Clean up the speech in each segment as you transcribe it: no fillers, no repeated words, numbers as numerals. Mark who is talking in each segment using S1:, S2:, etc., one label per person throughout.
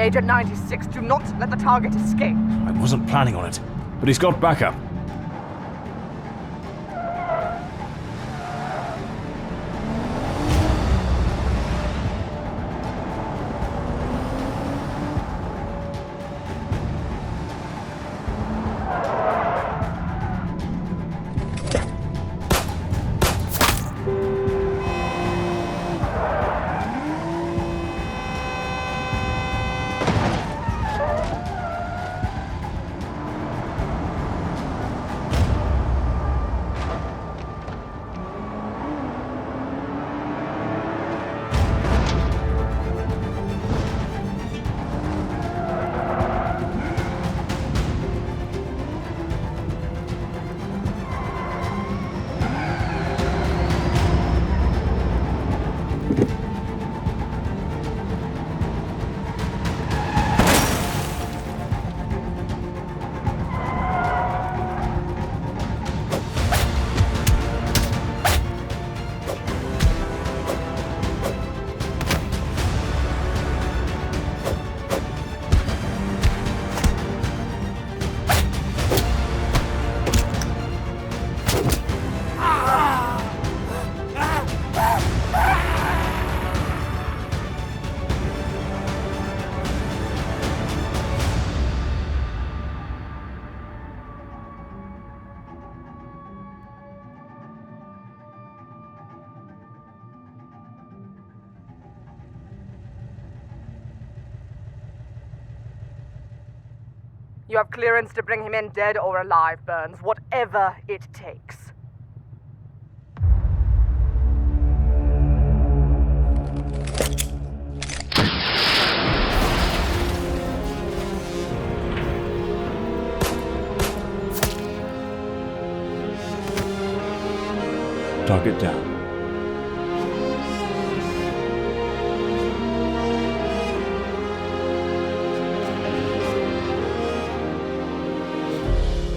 S1: Agent 96, do not let the target escape.
S2: I wasn't planning on it, but he's got backup.
S1: You have clearance to bring him in dead or alive, Burns, whatever it takes.
S2: Target down.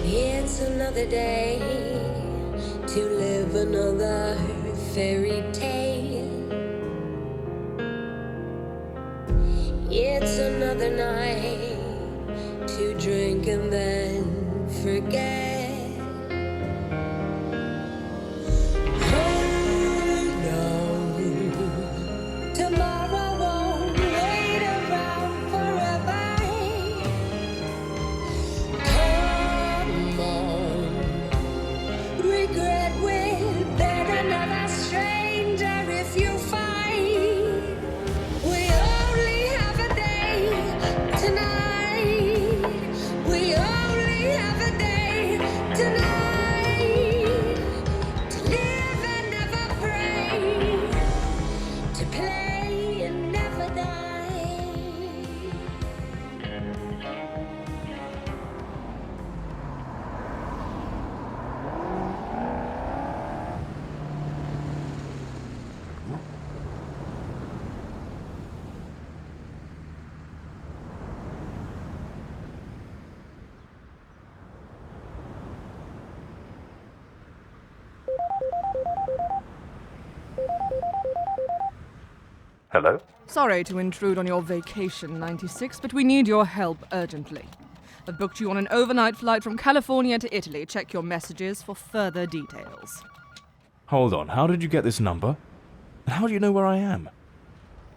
S3: It's another day to live another fairy tale. It's another night to drink and then forget.
S2: Hello?
S1: Sorry to intrude on your vacation, 96, but we need your help urgently. I've booked you on an overnight flight from California to Italy. Check your messages for further details.
S2: Hold on, how did you get this number? And how do you know where I am?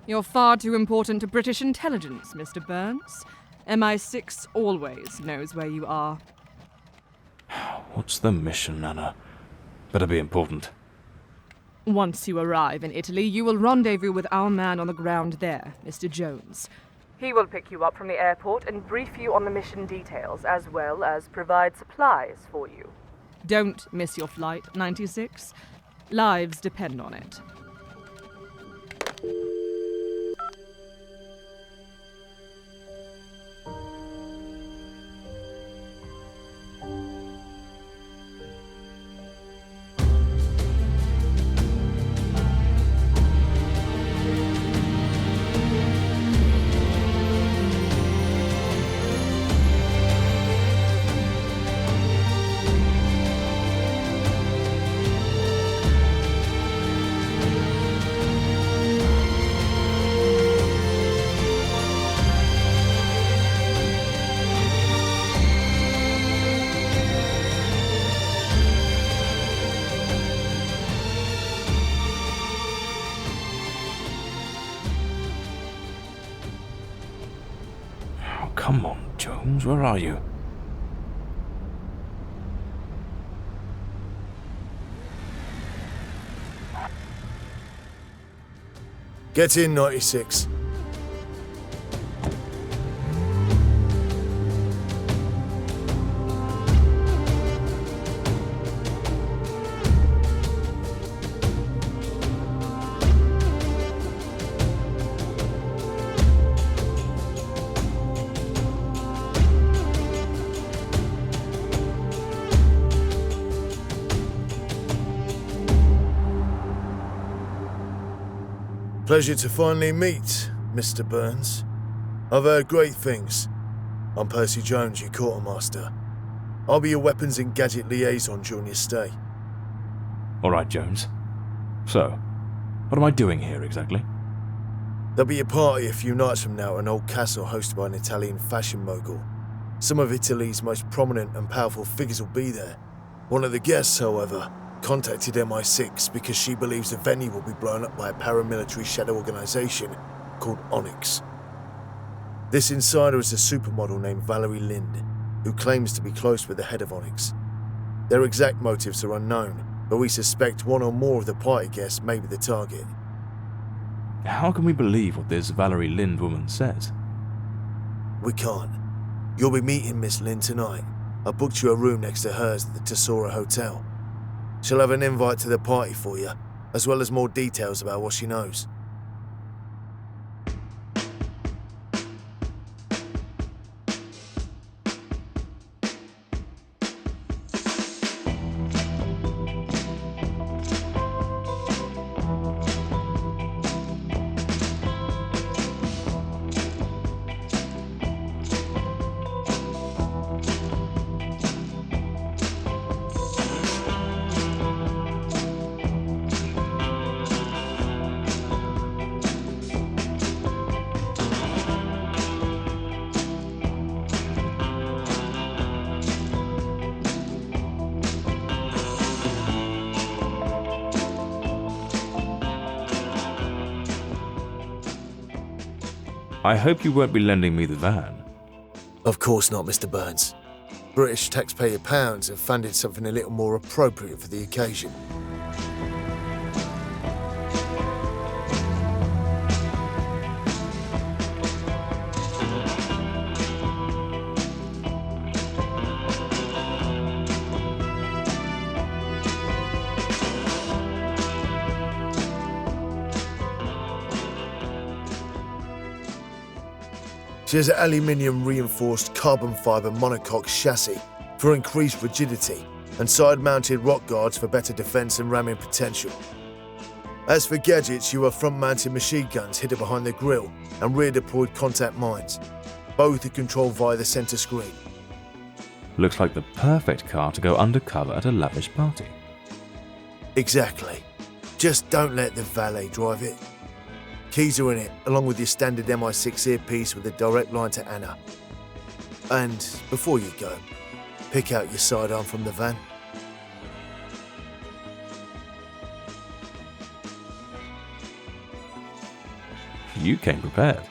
S1: You're far too important to British intelligence, Mr. Burns. MI6 always knows where you are.
S2: What's the mission, Nana? Better be important.
S1: Once you arrive in Italy, you will rendezvous with our man on the ground there, Mr. Jones. He will pick you up from the airport and brief you on the mission details, as well as provide supplies for you. Don't miss your flight, 96. Lives depend on it.
S2: Come on, Jones, where are you?
S4: Get in, 96. Pleasure to finally meet, Mr. Burns. I've heard great things. I'm Percy Jones, your quartermaster. I'll be your weapons and gadget liaison during your stay.
S2: All right, Jones. So, what am I doing here exactly?
S4: There'll be a party a few nights from now at an old castle hosted by an Italian fashion mogul. Some of Italy's most prominent and powerful figures will be there. One of the guests, however, contacted MI6 because she believes the venue will be blown up by a paramilitary shadow organisation called Onyx. This insider is a supermodel named Valerie Lind, who claims to be close with the head of Onyx. Their exact motives are unknown, but we suspect one or more of the party guests may be the target.
S2: How can we believe what this Valerie Lind woman says?
S4: We can't. You'll be meeting Miss Lind tonight. I booked you a room next to hers at the Tesoro Hotel. She'll have an invite to the party for you, as well as more details about what she knows.
S2: I hope you won't be lending me the van.
S4: Of course not, Mr. Burns. British taxpayer pounds have funded something a little more appropriate for the occasion. She has an aluminium-reinforced carbon fibre monocoque chassis for increased rigidity and side-mounted rock guards for better defence and ramming potential. As for gadgets, you have front-mounted machine guns hidden behind the grille and rear-deployed contact mines. Both are controlled via the centre screen.
S2: Looks like the perfect car to go undercover at a lavish party.
S4: Exactly. Just don't let the valet drive it. Keys are in it, along with your standard MI6 earpiece with a direct line to Anna. And before you go, pick out your sidearm from the van.
S2: You came prepared.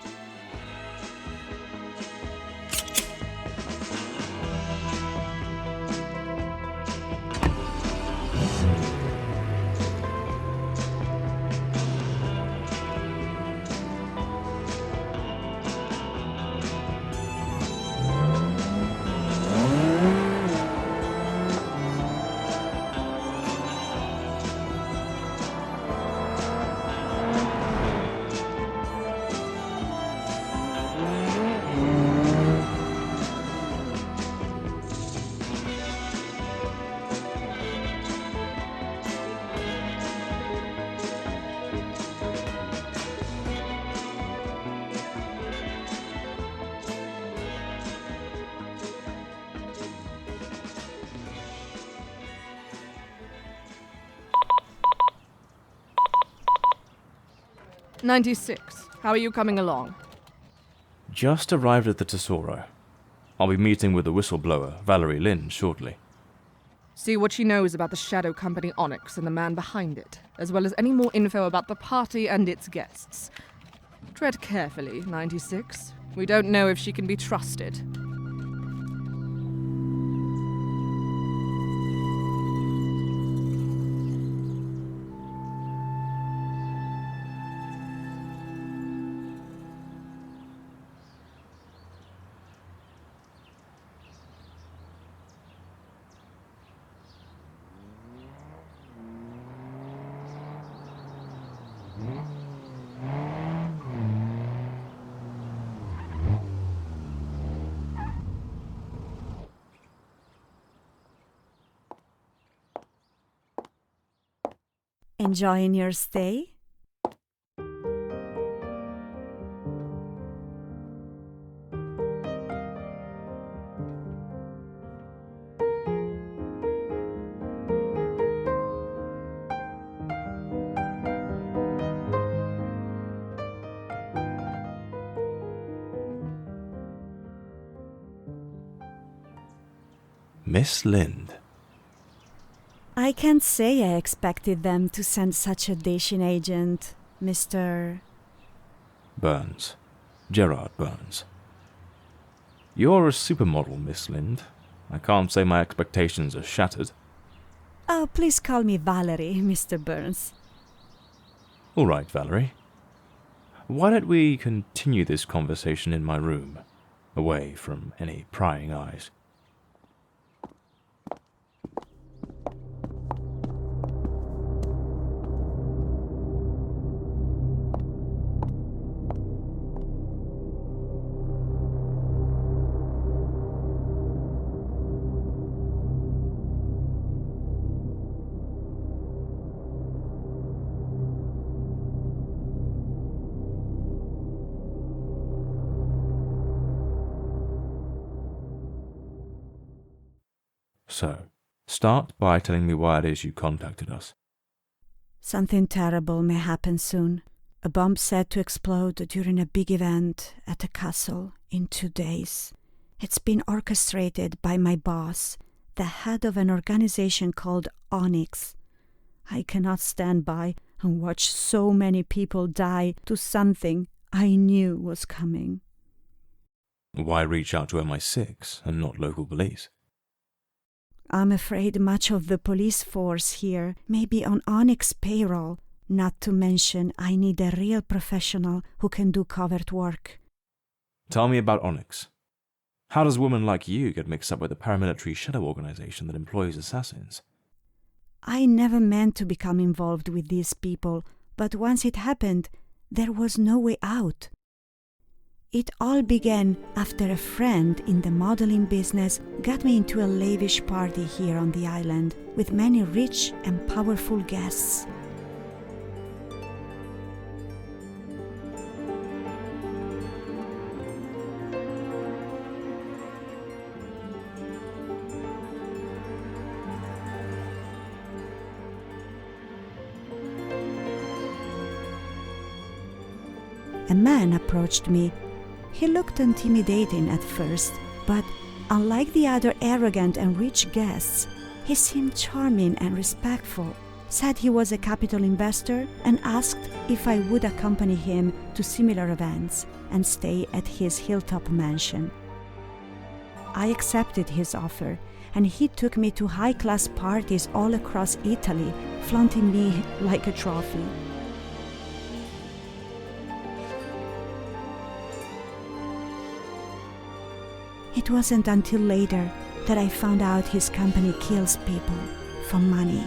S1: "96. How are you coming along?"
S2: Just arrived at the Tesoro. I'll be meeting with the whistleblower, Valerie Lind, shortly.
S1: See what she knows about the shadow company Onyx and the man behind it, as well as any more info about the party and its guests. Tread carefully, 96. We don't know if she can be trusted.
S5: Enjoying your stay?
S2: Miss Lind.
S5: I can't say I expected them to send such a dashing agent, Mr.
S2: Burns. Gerard Burns. You're a supermodel, Miss Lind. I can't say my expectations are shattered.
S5: Oh, please call me Valerie, Mr. Burns.
S2: All right, Valerie. Why don't we continue this conversation in my room, away from any prying eyes? So, start by telling me why it is you contacted us.
S5: Something terrible may happen soon. A bomb set to explode during a big event at a castle in 2 days. It's been orchestrated by my boss, the head of an organization called Onyx. I cannot stand by and watch so many people die to something I knew was coming.
S2: Why reach out to MI6 and not local police?
S5: I'm afraid much of the police force here may be on Onyx payroll, not to mention I need a real professional who can do covert work.
S2: Tell me about Onyx. How does a woman like you get mixed up with a paramilitary shadow organization that employs assassins?
S5: I never meant to become involved with these people, but once it happened, there was no way out. It all began after a friend in the modeling business got me into a lavish party here on the island with many rich and powerful guests. A man approached me. He looked intimidating at first, but unlike the other arrogant and rich guests, he seemed charming and respectful, said he was a capital investor, and asked if I would accompany him to similar events and stay at his hilltop mansion. I accepted his offer, and he took me to high-class parties all across Italy, flaunting me like a trophy. It wasn't until later that I found out his company kills people for money.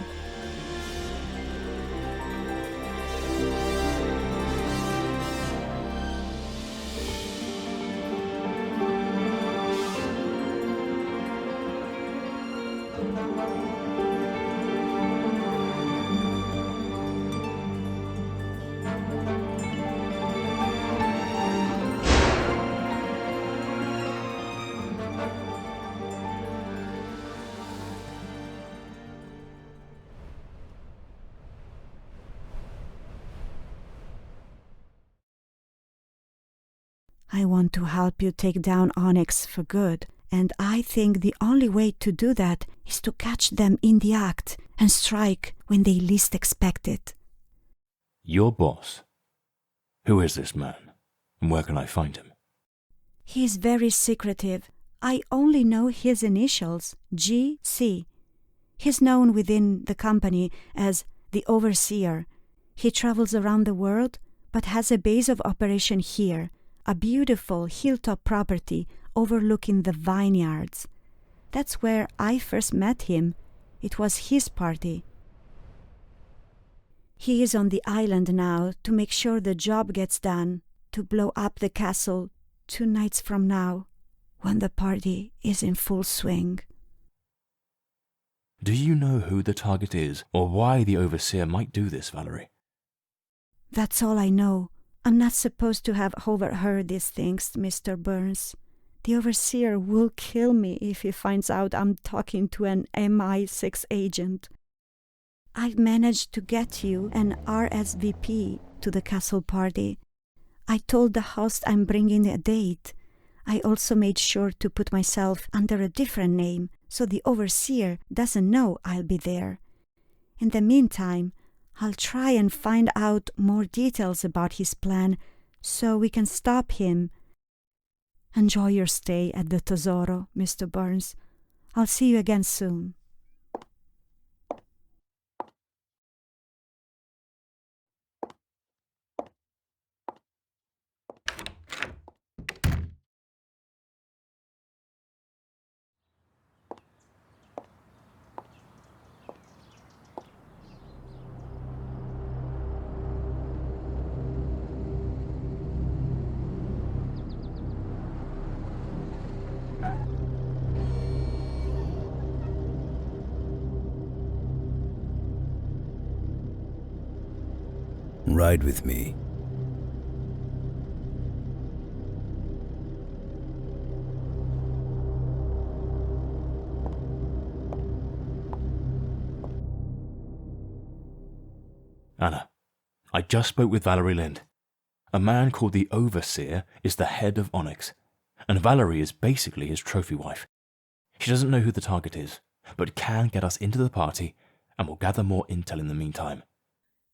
S5: I want to help you take down Onyx for good, and I think the only way to do that is to catch them in the act and strike when they least expect it.
S2: Your boss? Who is this man? And where can I find him?
S5: He's very secretive. I only know his initials, GC. He's known within the company as the Overseer. He travels around the world, but has a base of operation here, a beautiful hilltop property overlooking the vineyards. That's where I first met him. It was his party. He is on the island now to make sure the job gets done, to blow up the castle 2 nights from now, when the party is in full swing.
S2: Do you know who the target is, or why the Overseer might do this, Valerie?
S5: That's all I know. I'm not supposed to have overheard these things, Mr. Burns. The Overseer will kill me if he finds out I'm talking to an MI6 agent. I've managed to get you an RSVP to the castle party. I told the host I'm bringing a date. I also made sure to put myself under a different name so the Overseer doesn't know I'll be there. In the meantime, I'll try and find out more details about his plan so we can stop him. Enjoy your stay at the Tesoro, Mr. Burns. I'll see you again soon.
S6: Ride with me.
S2: Anna, I just spoke with Valerie Lind. A man called the Overseer is the head of Onyx, and Valerie is basically his trophy wife. She doesn't know who the target is, but can get us into the party, and will gather more intel in the meantime.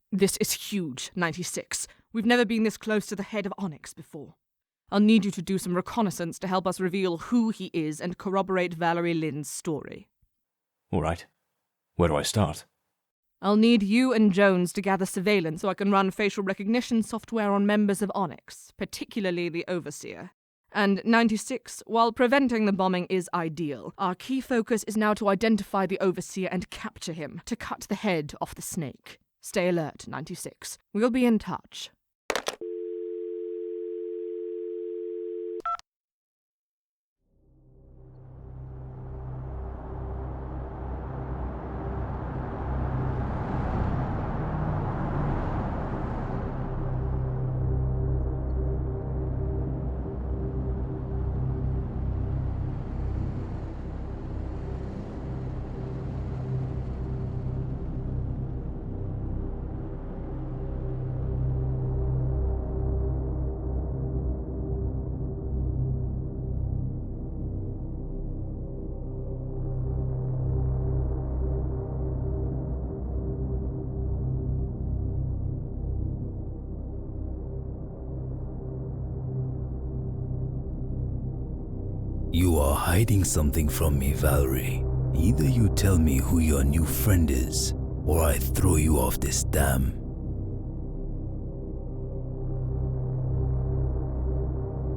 S1: This is huge, 96. We've never been this close to the head of Onyx before. I'll need you to do some reconnaissance to help us reveal who he is and corroborate Valerie Lind's story.
S2: All right. Where do I start?
S1: I'll need you and Jones to gather surveillance so I can run facial recognition software on members of Onyx, particularly the Overseer. And 96, while preventing the bombing is ideal, our key focus is now to identify the Overseer and capture him, to cut the head off the snake. Stay alert, 96. We'll be in touch.
S6: You are hiding something from me, Valerie. Either you tell me who your new friend is, or I throw you off this dam.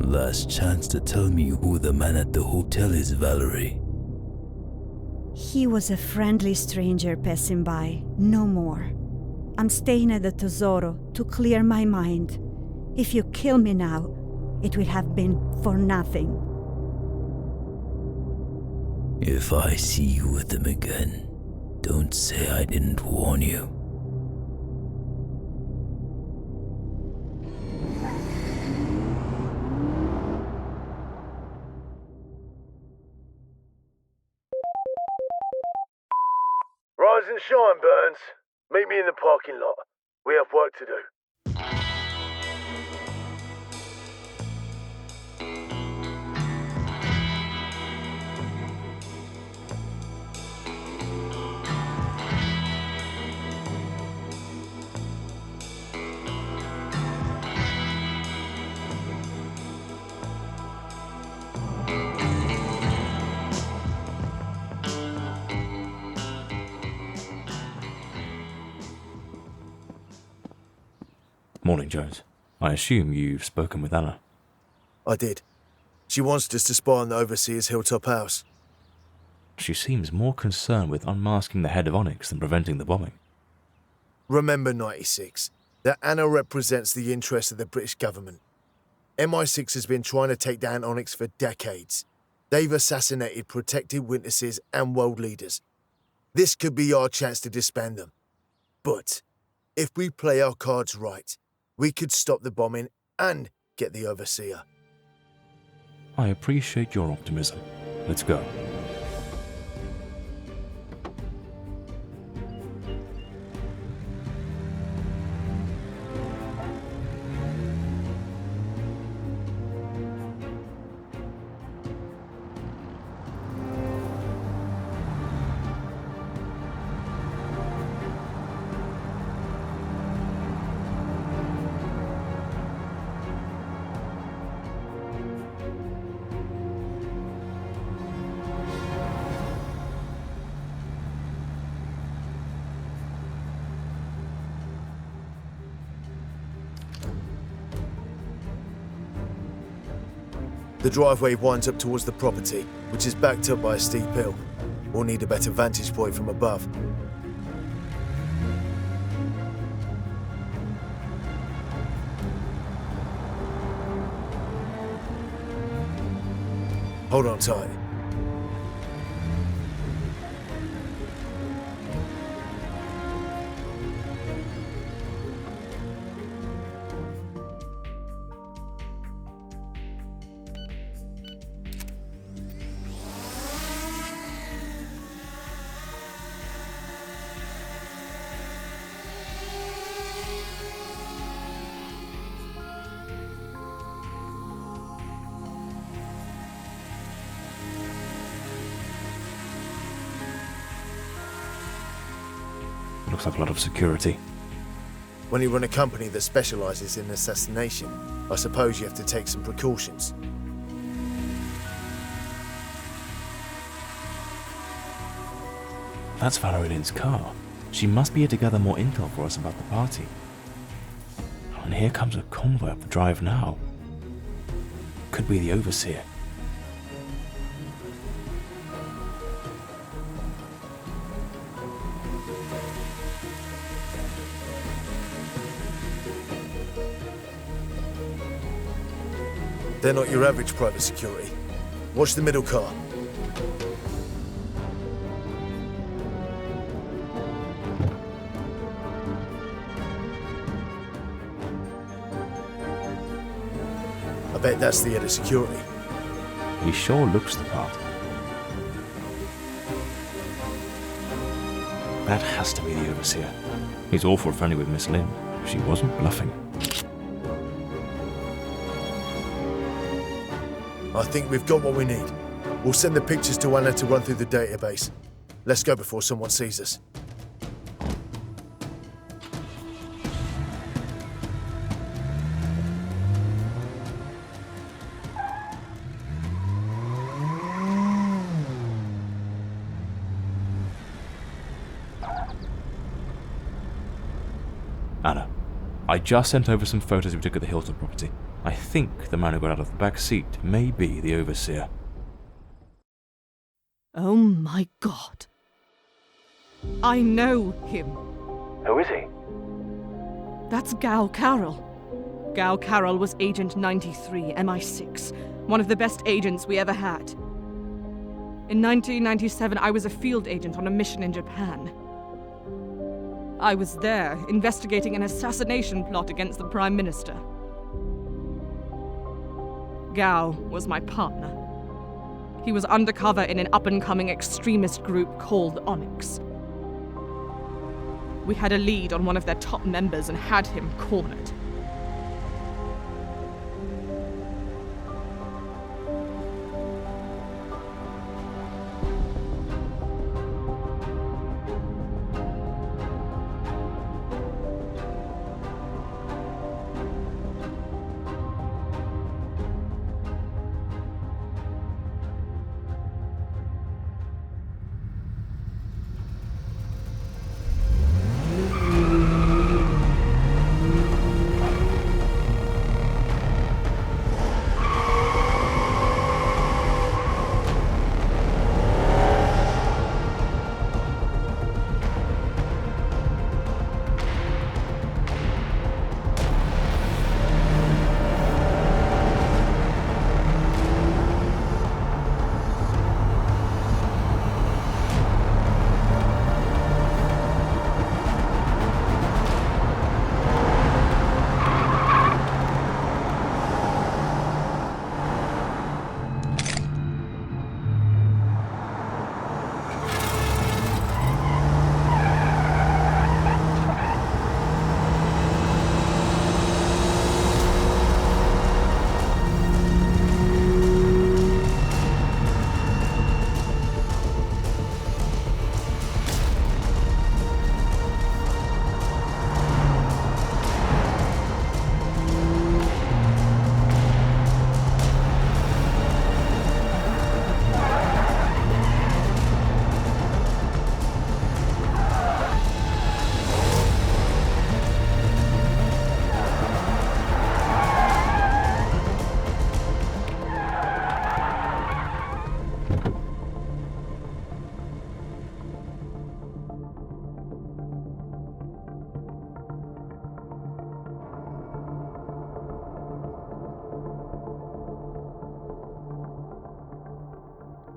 S6: Last chance to tell me who the man at the hotel is, Valerie.
S5: He was a friendly stranger passing by, no more. I'm staying at the Tesoro to clear my mind. If you kill me now, it will have been for nothing.
S6: If I see you with them again, don't say I didn't warn you.
S4: Rise and shine, Burns. Meet me in the parking lot. We have work to do.
S2: Morning, Jones. I assume you've spoken with Anna.
S4: I did. She wants us to spy on the Overseer's hilltop house.
S2: She seems more concerned with unmasking the head of Onyx than preventing the bombing.
S4: Remember, 96, that Anna represents the interests of the British government. MI6 has been trying to take down Onyx for decades. They've assassinated protected witnesses and world leaders. This could be our chance to disband them. But if we play our cards right, we could stop the bombing and get the Overseer.
S2: I appreciate your optimism. Let's go.
S4: The driveway winds up towards the property, which is backed up by a steep hill. We'll need a better vantage point from above. Hold on tight.
S2: Looks like a lot of security.
S4: When you run a company that specializes in assassination, I suppose you have to take some precautions.
S2: That's Valerie Lynn's car. She must be here to gather more intel for us about the party. And here comes a convoy up the drive now. Could be the Overseer.
S4: They're not your average private security. Watch the middle car. I bet that's the head of security.
S2: He sure looks the part. That has to be the Overseer. He's awful friendly with Miss Lynn. She wasn't bluffing.
S4: I think we've got what we need. We'll send the pictures to Anna to run through the database. Let's go before someone sees us.
S2: Anna, I just sent over some photos we took at the Hilltop property. I think the man who got out of the back seat may be the Overseer.
S1: Oh my god. I know him.
S2: Who is he?
S1: That's Carroll. Carroll was Agent 93, MI6, one of the best agents we ever had. In 1997, I was a field agent on a mission in Japan. I was there, investigating an assassination plot against the Prime Minister. Gao was my partner. He was undercover in an up-and-coming extremist group called Onyx. We had a lead on one of their top members and had him cornered.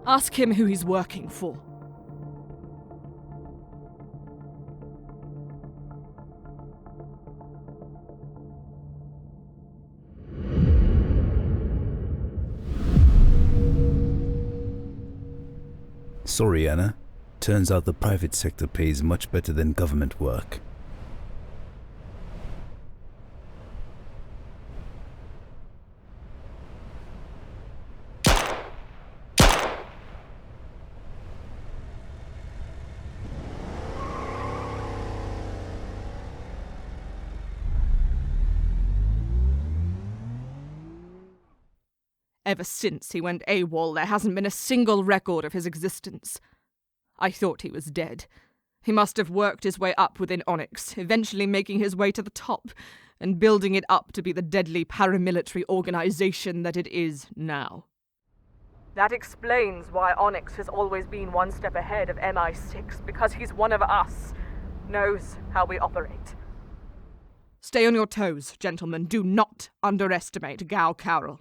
S1: Ask him who he's working for.
S6: Sorry, Anna. Turns out the private sector pays much better than government work.
S1: Ever since he went AWOL, there hasn't been a single record of his existence. I thought he was dead. He must have worked his way up within Onyx, eventually making his way to the top, and building it up to be the deadly paramilitary organization that it is now. That explains why Onyx has always been one step ahead of MI6, because he's one of us, knows how we operate. Stay on your toes, gentlemen. Do not underestimate Gal Carroll.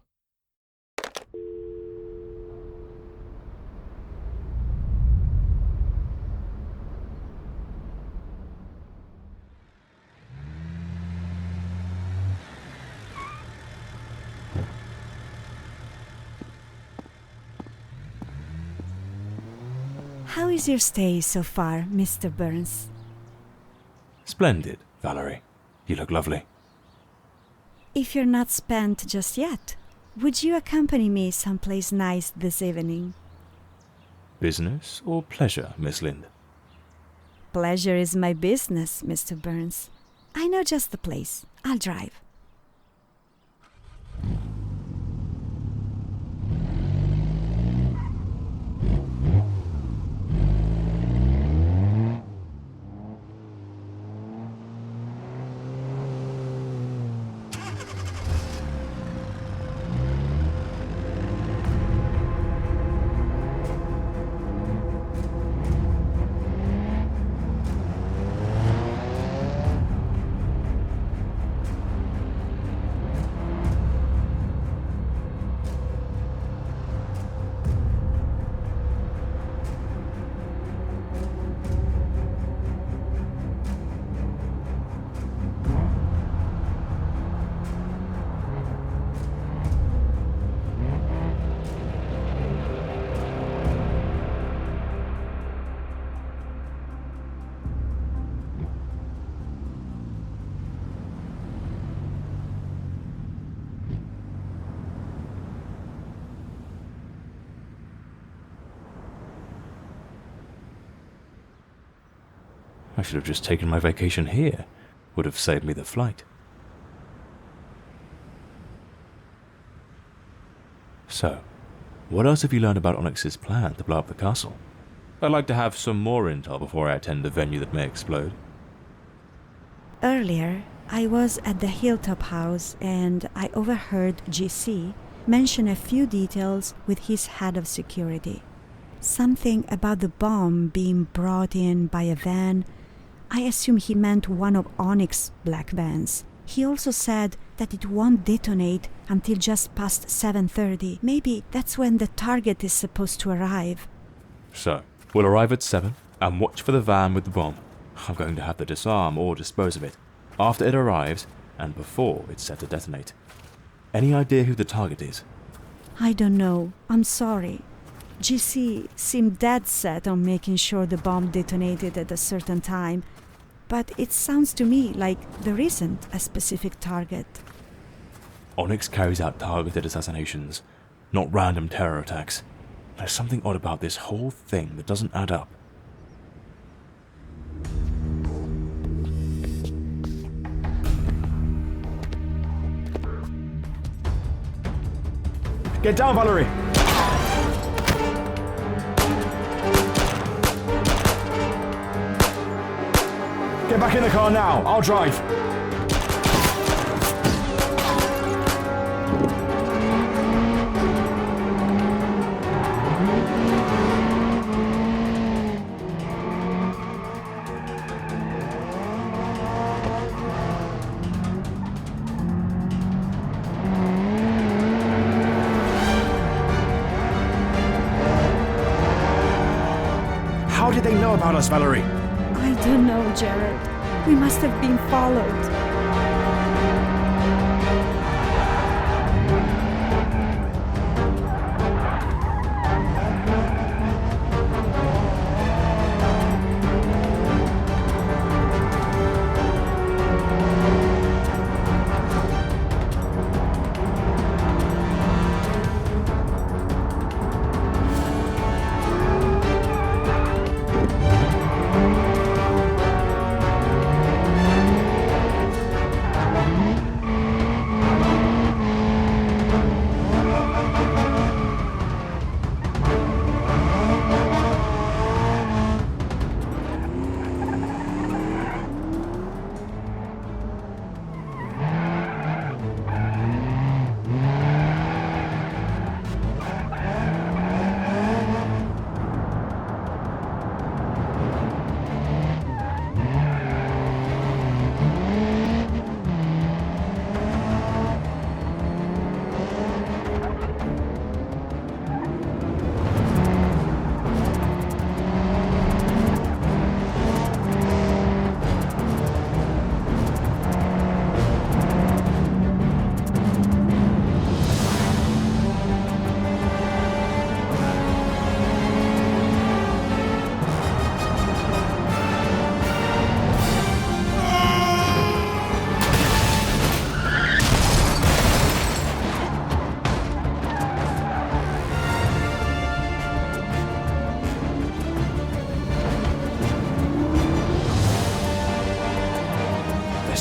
S5: How is your stay so far, Mr. Burns?
S2: Splendid, Valerie. You look lovely.
S5: If you're not spent just yet, would you accompany me someplace nice this evening?
S2: Business or pleasure, Miss Lind?
S5: Pleasure is my business, Mr. Burns. I know just the place. I'll drive.
S2: I should have just taken my vacation here. Would have saved me the flight. So, what else have you learned about Onyx's plan to blow up the castle? I'd like to have some more intel before I attend a venue that may explode.
S5: Earlier, I was at the Hilltop House and I overheard GC mention a few details with his head of security. Something about the bomb being brought in by a van. I assume he meant one of Onyx's black vans. He also said that it won't detonate until just past 7:30. Maybe that's when the target is supposed to arrive.
S2: So, we'll arrive at 7 and watch for the van with the bomb. I'm going to have to disarm or dispose of it after it arrives and before it's set to detonate. Any idea who the target is?
S5: I don't know. I'm sorry. GC seemed dead set on making sure the bomb detonated at a certain time, but it sounds to me like there isn't a specific target.
S2: Onyx carries out targeted assassinations, not random terror attacks. There's something odd about this whole thing that doesn't add up.
S7: Get down, Valerie! Get back in the car now, I'll drive. did they know about us, Valerie?
S5: I don't know, Gerard. We must have been followed.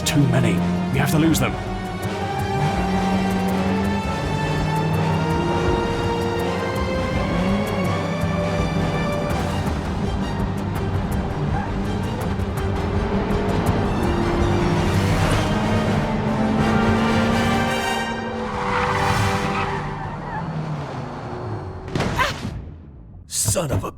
S2: Too many. We have to lose them.
S4: Son of a...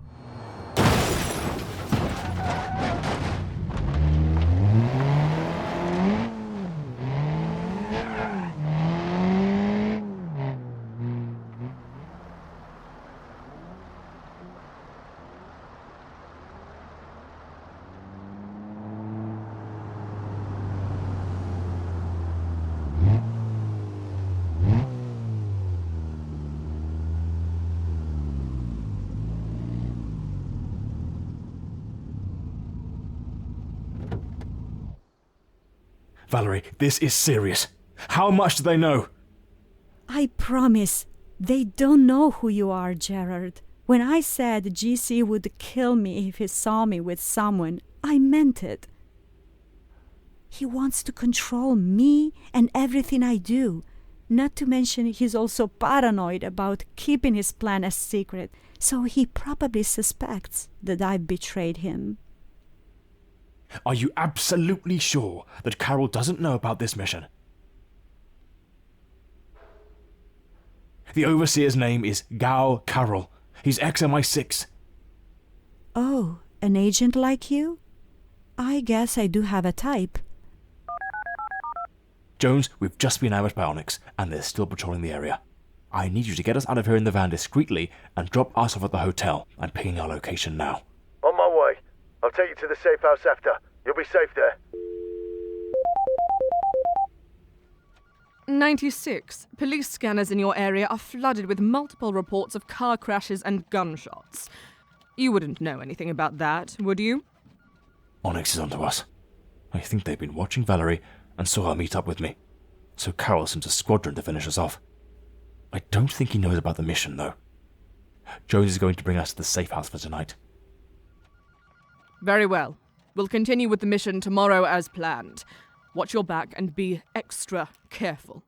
S2: Valerie, this is serious. How much do they know?
S5: I promise, they don't know who you are, Gerard. When I said GC would kill me if he saw me with someone, I meant it. He wants to control me and everything I do. Not to mention he's also paranoid about keeping his plan a secret, so he probably suspects that I've betrayed him.
S2: Are you absolutely sure that Carroll doesn't know about this mission? The Overseer's name is Carroll. He's ex-MI6.
S5: Oh, an agent like you? I guess I do have a type.
S2: Jones, we've just been ambushed by Onyx, and they're still patrolling the area. I need you to get us out of here in the van discreetly and drop us off at the hotel. I'm pinging our location now.
S4: On my way. I'll take you to the safe house after. You'll be safe there.
S1: 96. Police scanners in your area are flooded with multiple reports of car crashes and gunshots. You wouldn't know anything about that, would you?
S2: Onyx is onto us. I think they've been watching Valerie and saw her meet up with me. So Carroll sent a squadron to finish us off. I don't think he knows about the mission, though. Jones is going to bring us to the safe house for tonight.
S1: Very well. We'll continue with the mission tomorrow as planned. Watch your back and be extra careful.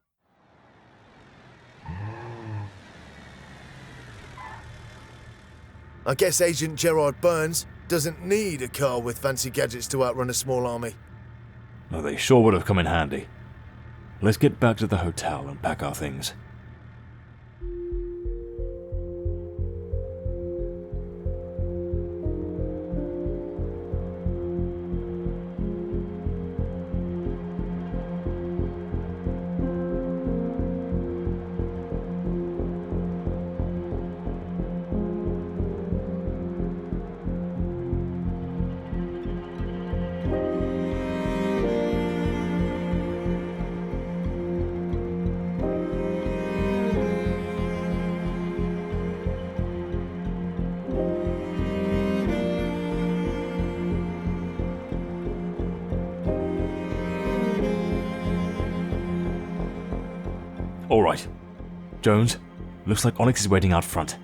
S4: I guess Agent Gerard Burns doesn't need a car with fancy gadgets to outrun a small army.
S2: Oh, they sure would have come in handy. Let's get back to the hotel and pack our things. Alright. Jones, looks like Onyx is waiting out front.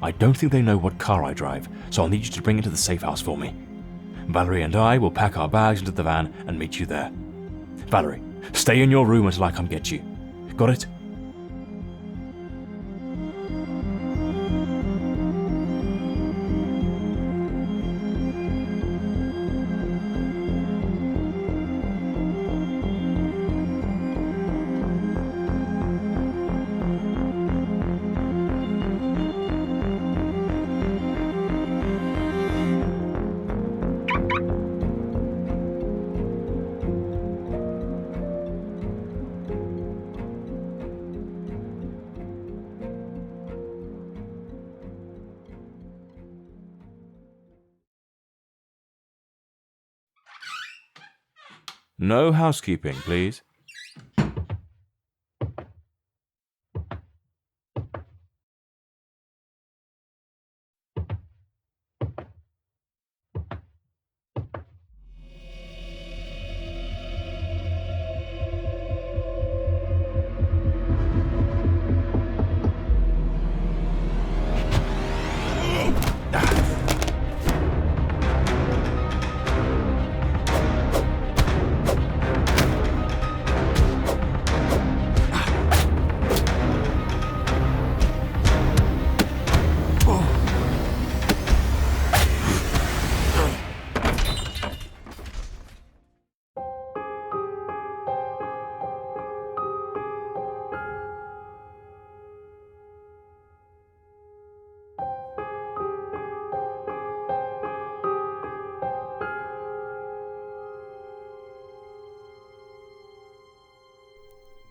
S2: I don't think they know what car I drive, so I'll need you to bring it to the safe house for me. Valerie and I will pack our bags into the van and meet you there. Valerie, stay in your room until I come get you. Got it? No housekeeping, please.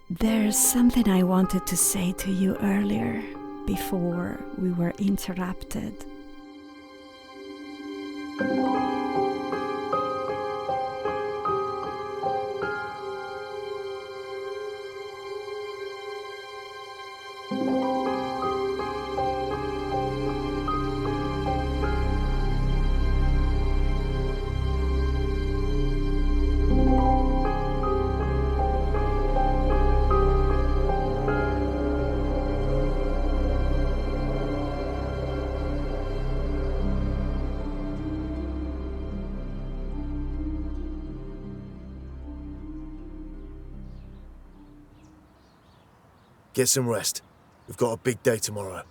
S5: There's something I wanted to say to you earlier, before we were interrupted.
S4: Get some rest. We've got a big day tomorrow.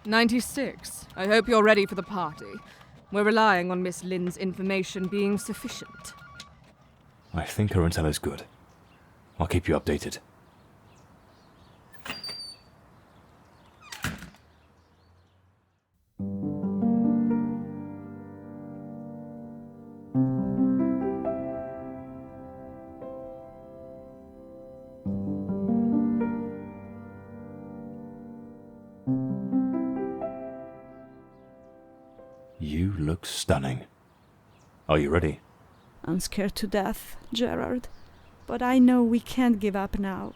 S1: "96. I hope you're ready for the party. We're relying on Miss Lynn's information being sufficient."
S2: I think her intel is good. I'll keep you updated. You look stunning. Are you ready?
S5: I'm scared to death, Gerard, but I know we can't give up now.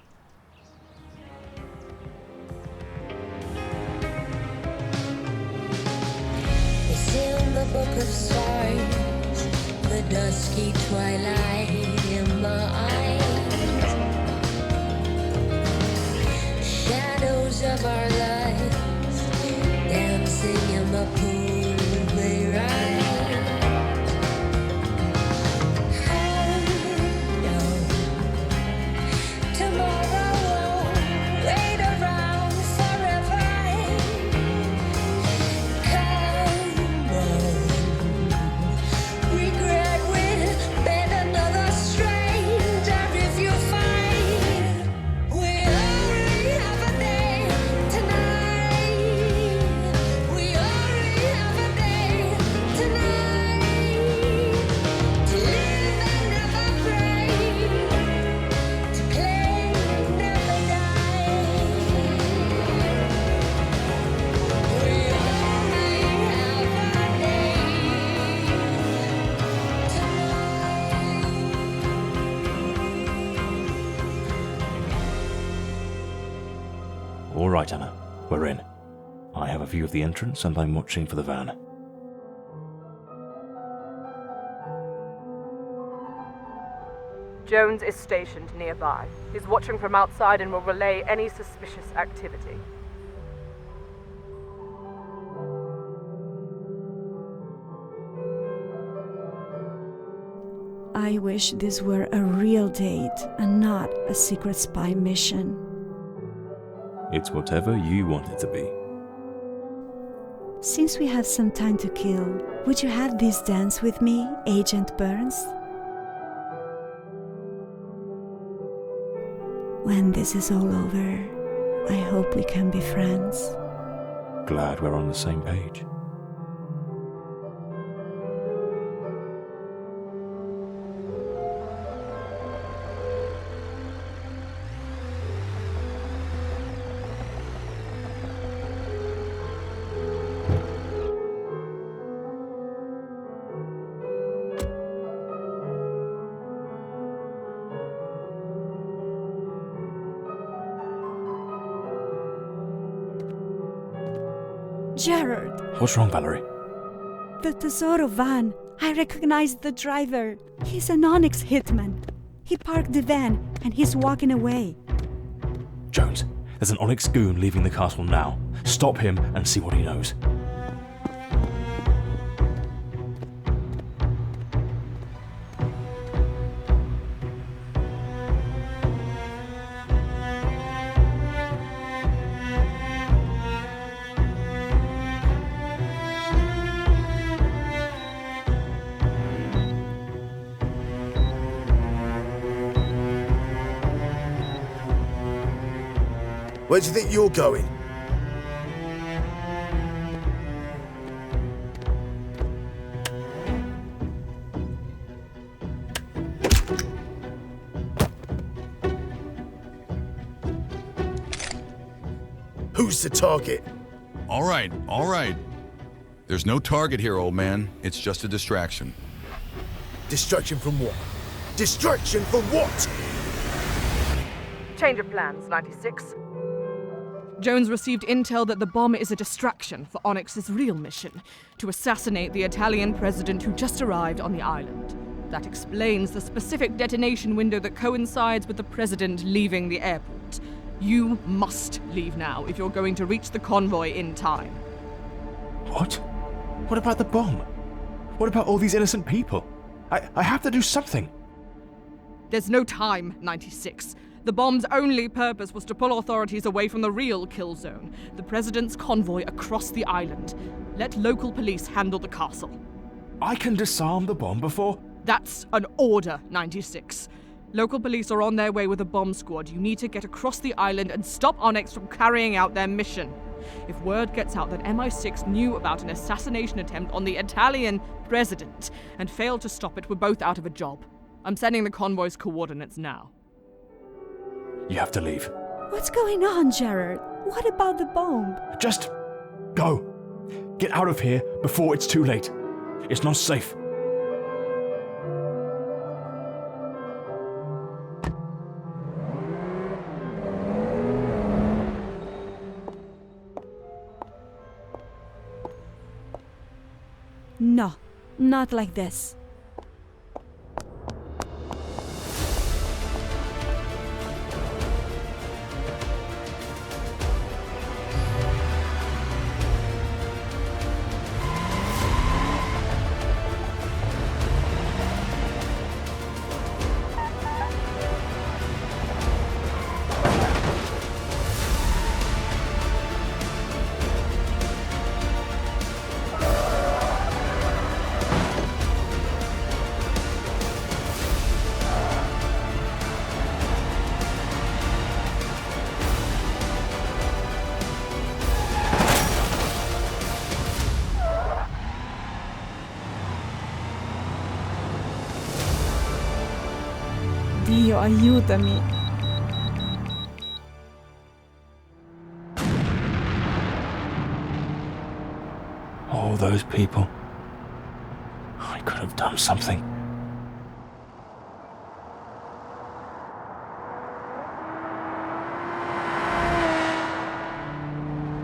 S3: It's in the book of stars, the dusky twilight in my eyes, shadows of our lives dancing in the pool they rise. Tonight
S2: We're in. I have a view of the entrance and I'm watching for the van.
S1: Jones is stationed nearby. He's watching from outside and will relay any suspicious activity.
S5: I wish this were a real date and not a secret spy mission.
S2: It's whatever you want it to be.
S5: Since we have some time to kill, would you have this dance with me, Agent Burns? When this is all over, I hope we can be friends.
S2: Glad we're on the same page.
S5: Gerard!
S2: What's wrong, Valerie?
S5: The Tesoro van. I recognized the driver. He's an Onyx hitman. He parked the van and he's walking away.
S2: Jones, there's an Onyx goon leaving the castle now. Stop him and see what he knows.
S4: Where do you think you're going? Who's the target?
S8: All right. There's no target here, old man. It's just a distraction.
S4: Distraction from what? Distraction from what?
S1: Change of plans, 96. Jones received intel that the bomb is a distraction for Onyx's real mission, to assassinate the Italian president who just arrived on the island. That explains the specific detonation window that coincides with the president leaving the airport. You must leave now if you're going to reach the convoy in time.
S7: What? What about the bomb? What about all these innocent people? I have to do something.
S1: There's no time, 96. The bomb's only purpose was to pull authorities away from the real kill zone, the president's convoy across the island. Let local police handle the castle.
S7: I can disarm the bomb before...
S1: That's an order, 96. Local police are on their way with a bomb squad. You need to get across the island and stop Onyx from carrying out their mission. If word gets out that MI6 knew about an assassination attempt on the Italian president and failed to stop it, we're both out of a job. I'm sending the convoy's coordinates now.
S7: You have to leave.
S5: What's going on, Gerard? What about the bomb?
S7: Just go. Get out of here before it's too late. It's not safe.
S5: No, not like this. Dio, aiutami.
S2: All those people. I could have done something.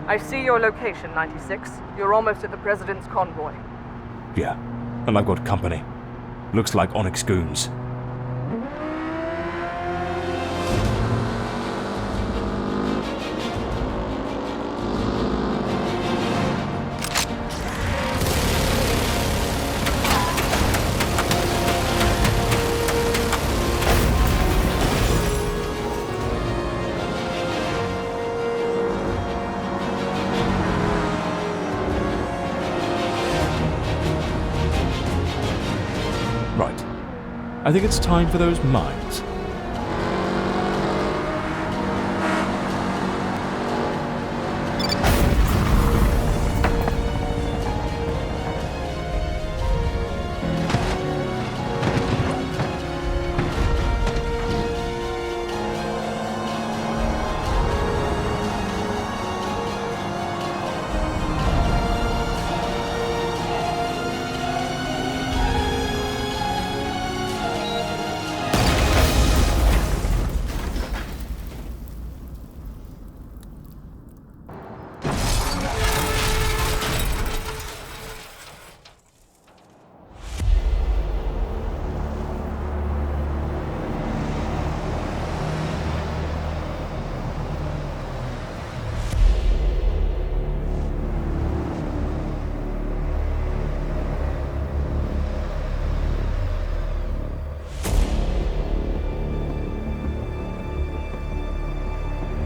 S1: I see your location, 96. You're almost at the President's convoy.
S2: Yeah, and I've got company. Looks like Onyx goons. Right. I think it's time for those mines.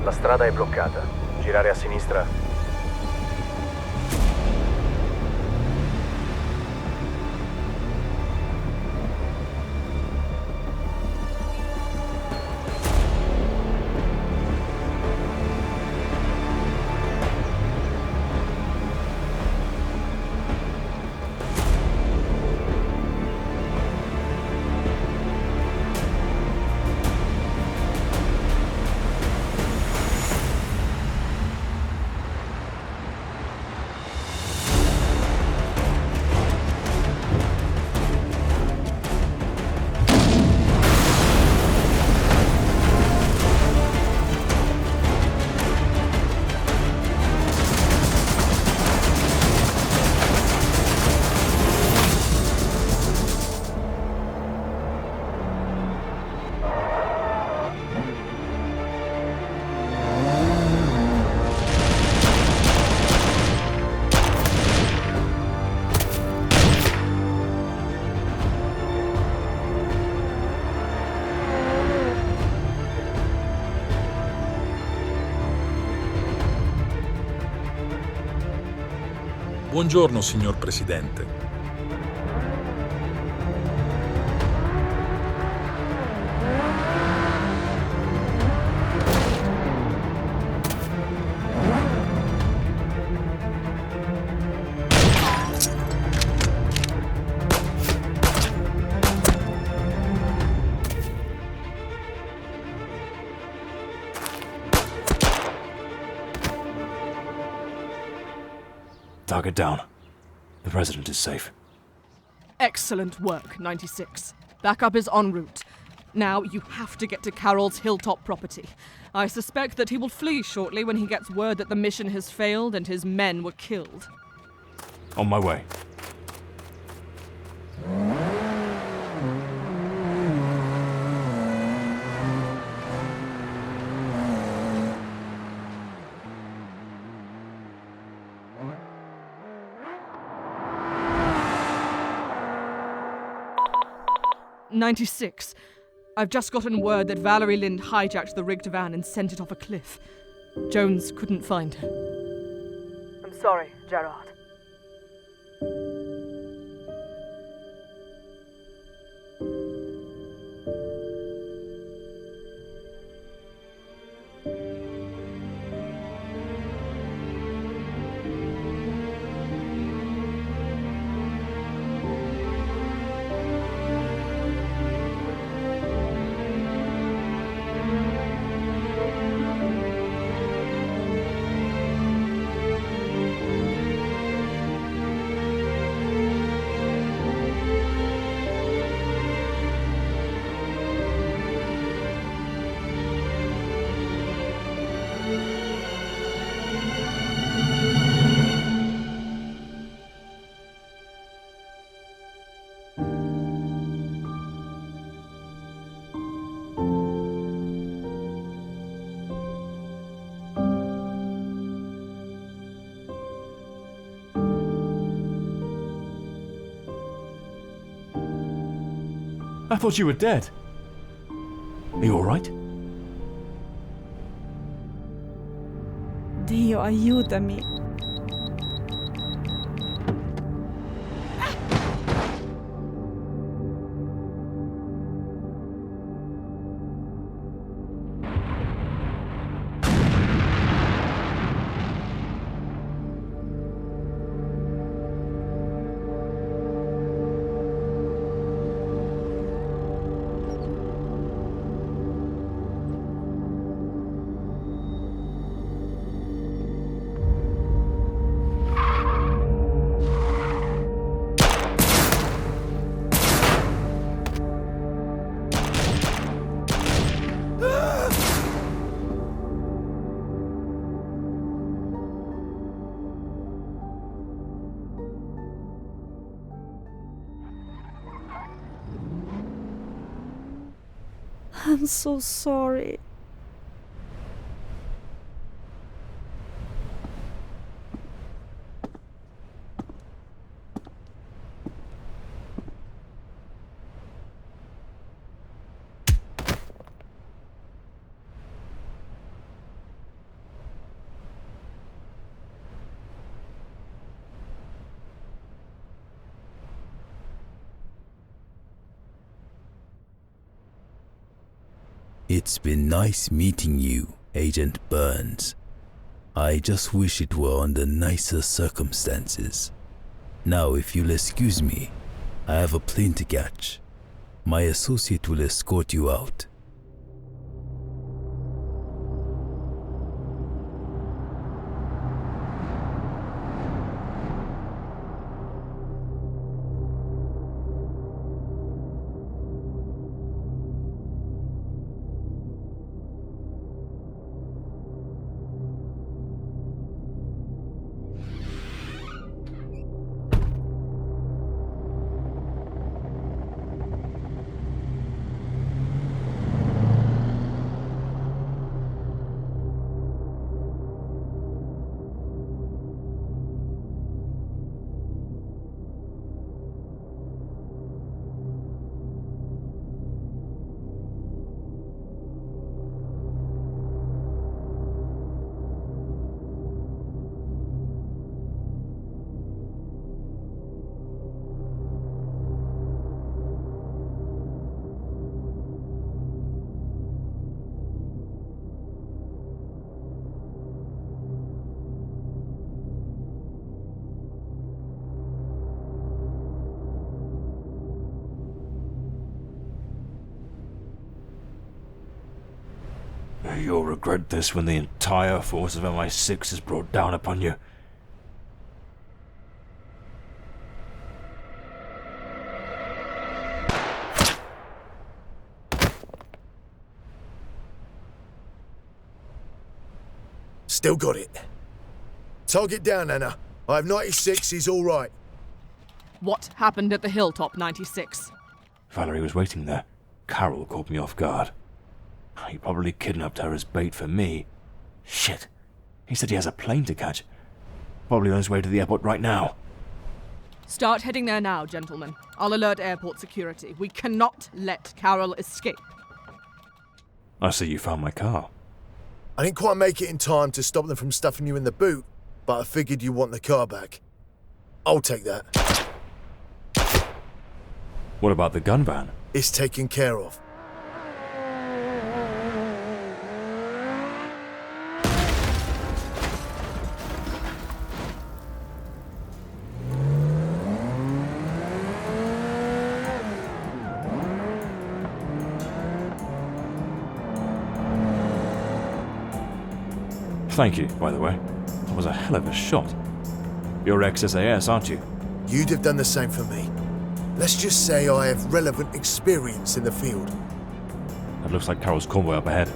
S9: La strada è bloccata. Girare a sinistra.
S10: Buongiorno, signor Presidente.
S2: Target down. The President is safe.
S1: Excellent work, 96. Backup is en route. Now you have to get to Carroll's hilltop property. I suspect that he will flee shortly when he gets word that the mission has failed and his men were killed.
S2: On my way.
S1: "96. I've just gotten word that Valerie Lind hijacked the rigged van and sent it off a cliff. Jones couldn't find her." "I'm sorry, Gerard."
S2: I thought you were dead. Are you alright?
S5: Dio, aiutami. I'm so sorry.
S6: It's been nice meeting you, Agent Burns. I just wish it were under nicer circumstances. Now, if you'll excuse me, I have a plane to catch. My associate will escort you out.
S2: You'll regret this when the entire force of MI6 is brought down upon you.
S4: Still got it. Target down, Anna. I have 96, he's all right.
S1: What happened at the hilltop, 96?
S2: Valerie was waiting there. Carroll caught me off guard. He probably kidnapped her as bait for me. Shit. He said he has a plane to catch. Probably on his way to the airport right now.
S1: Start heading there now, gentlemen. I'll alert airport security. We cannot let Carroll escape.
S2: I see you found my car.
S4: I didn't quite make it in time to stop them from stuffing you in the boot, but I figured you want the car back. I'll take that.
S2: What about the gun van?
S4: It's taken care of.
S2: Thank you, by the way. That was a hell of a shot. You're ex-SAS, aren't you?
S4: You'd have done the same for me. Let's just say I have relevant experience in the field.
S2: That looks like Carroll's convoy up ahead.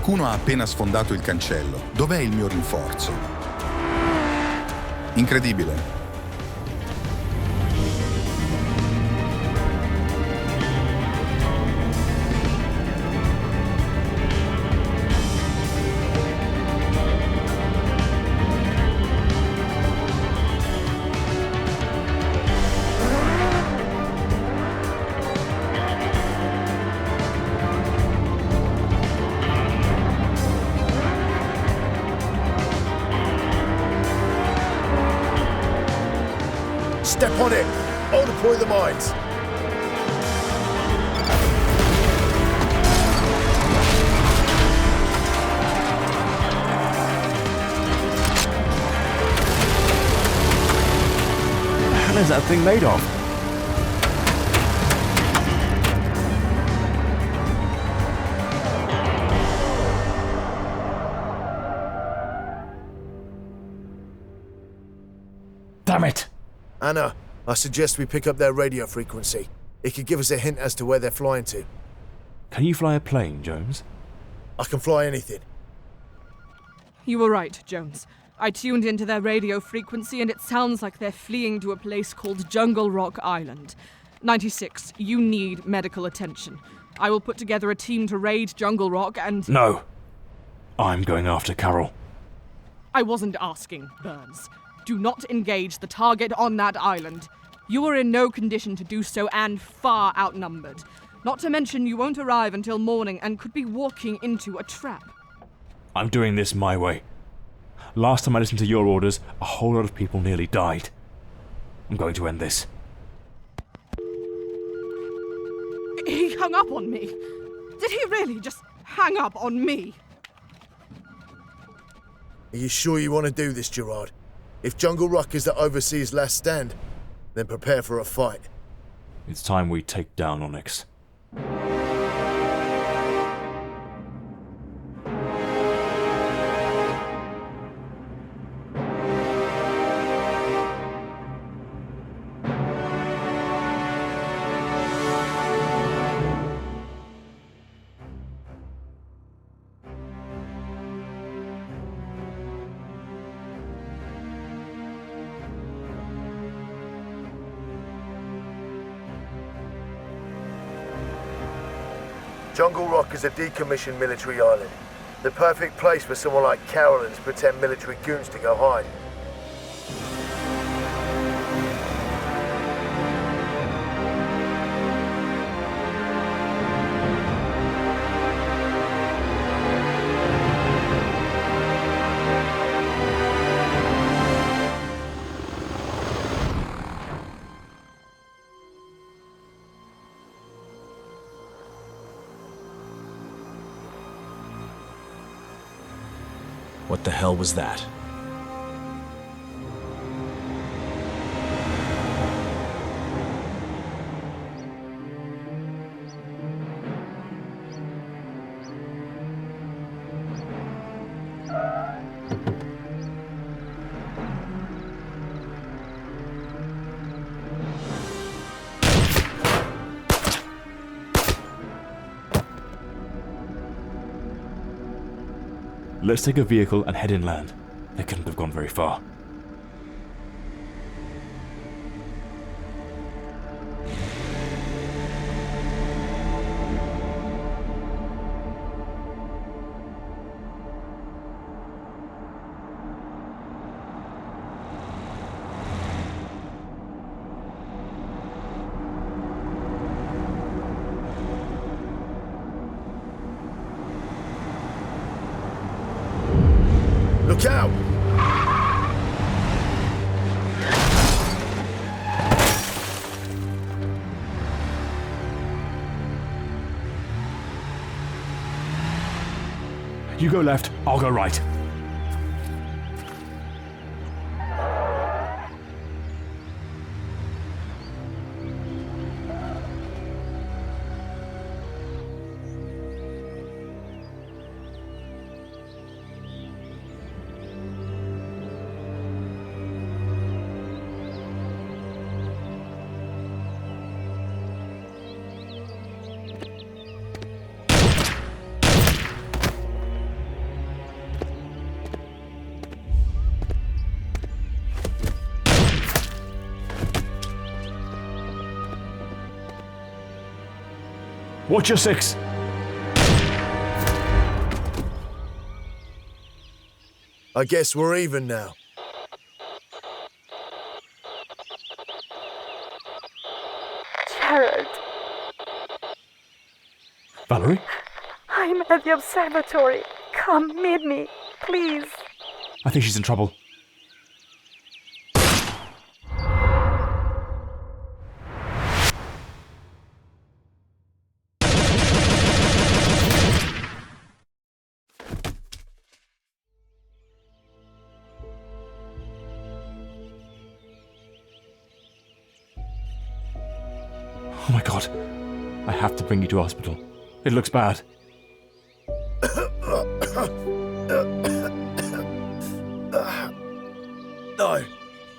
S8: Qualcuno ha appena sfondato il cancello. Dov'è il mio rinforzo? Incredibile.
S4: Step on it! I'll deploy the mines!
S2: What the hell is that thing made of? Damn it!
S4: Anna, I suggest we pick up their radio frequency. It could give us a hint as to where they're flying to.
S2: Can you fly a plane, Jones?
S4: I can fly anything.
S1: You were right, Jones. I tuned into their radio frequency and it sounds like they're fleeing to a place called Jungle Rock Island. 96, you need medical attention. I will put together a team to raid Jungle Rock and...
S2: No. I'm going after Carroll.
S1: I wasn't asking, Burns. Do not engage the target on that island. You are in no condition to do so and far outnumbered. Not to mention you won't arrive until morning and could be walking into a trap.
S2: I'm doing this my way. Last time I listened to your orders, a whole lot of people nearly died. I'm going to end this.
S1: He hung up on me. Did he really just hang up on me?
S4: Are you sure you want to do this, Gerard? If Jungle Rock is the Overseer's last stand, then prepare for a fight.
S2: It's time we take down Onyx.
S4: Jungle Rock is a decommissioned military island. The perfect place for someone like Carroll and his pretend military goons to go hide.
S11: What the hell was that?
S2: Let's take a vehicle and head inland. They couldn't have gone very far.
S4: Look out!
S2: You go left, I'll go right. Watch your 6!
S4: I guess we're even now.
S1: Gerard,
S2: Valerie?
S1: I'm at the observatory. Come, meet me, please.
S2: I think she's in trouble. Oh my god. I have to bring you to hospital. It looks bad.
S4: No,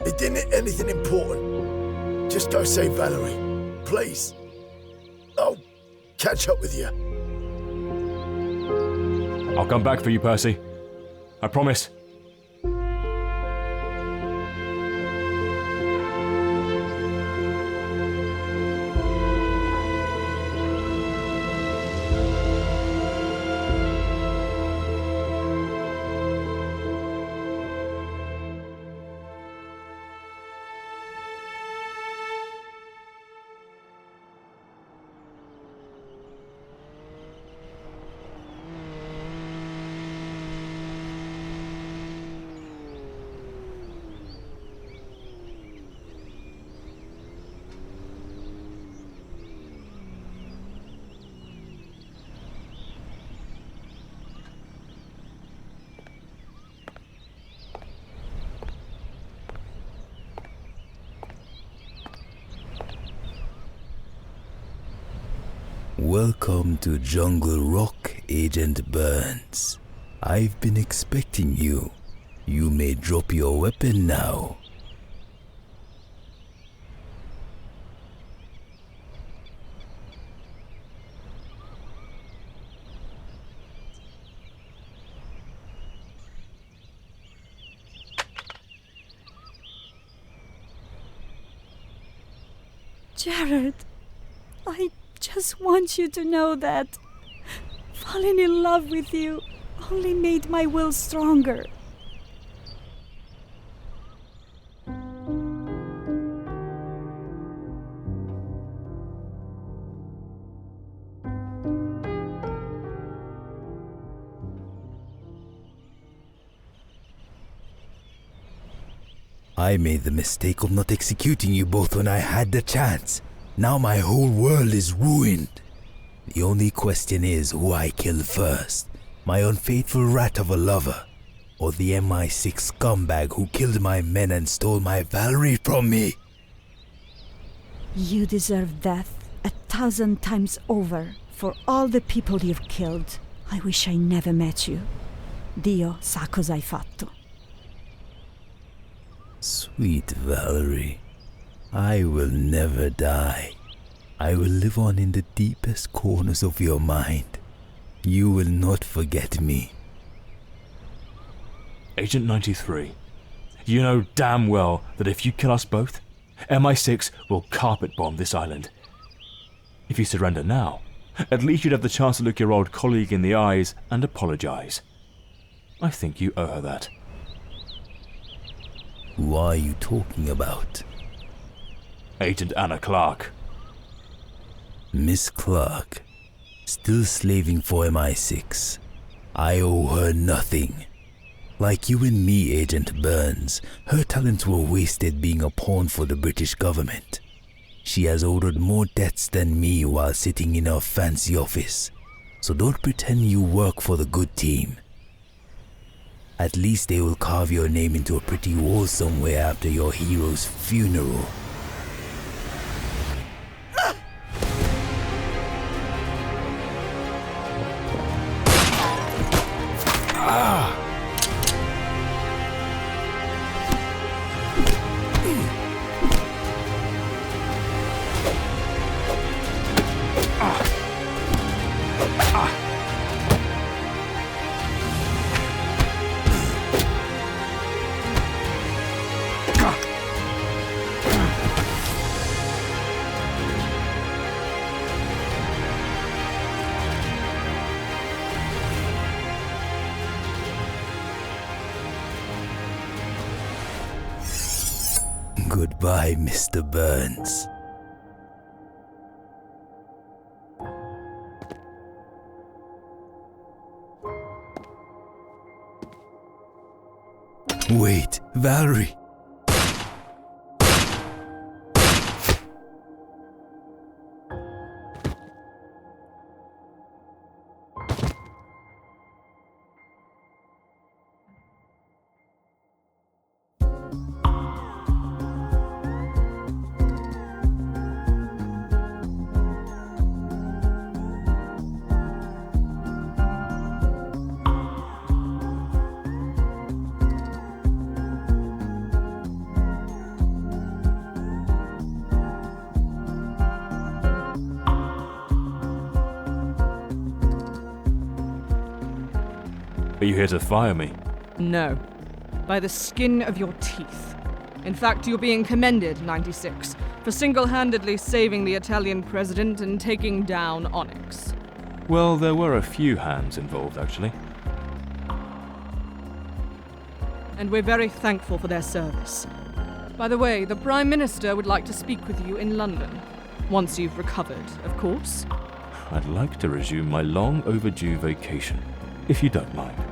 S4: it didn't hit anything important. Just go save Valerie, please. I'll catch up with you.
S2: I'll come back for you, Percy. I promise.
S6: Welcome to Jungle Rock, Agent Burns. I've been expecting you. You may drop your weapon now.
S5: Gerard, I just want you to know that falling in love with you only made my will stronger.
S6: I made the mistake of not executing you both when I had the chance. Now my whole world is ruined. The only question is who I kill first. My unfaithful rat of a lover, or the MI6 scumbag who killed my men and stole my Valerie from me.
S5: You deserve death 1,000 times over for all the people you've killed. I wish I never met you. Dio sa cosa hai fatto.
S6: Sweet Valerie, I will never die. I will live on in the deepest corners of your mind. You will not forget me.
S2: Agent 93, you know damn well that if you kill us both, MI6 will carpet bomb this island. If you surrender now, at least you'd have the chance to look your old colleague in the eyes and apologize. I think you owe her that.
S6: Who are you talking about?
S2: Agent Anna Clark.
S6: Miss Clark, still slaving for MI6. I owe her nothing. Like you and me, Agent Burns, her talents were wasted being a pawn for the British government. She has ordered more deaths than me while sitting in her fancy office. So don't pretend you work for the good team. At least they will carve your name into a pretty wall somewhere after your hero's funeral. Goodbye, Mr. Burns. Wait, Valerie!
S2: Are you here to fire me?
S1: No. By the skin of your teeth. In fact, you're being commended, 96, for single-handedly saving the Italian president and taking down Onyx.
S2: Well, there were a few hands involved, actually.
S1: And we're very thankful for their service. By the way, the Prime Minister would like to speak with you in London. Once you've recovered, of course.
S2: I'd like to resume my long overdue vacation, if you don't mind.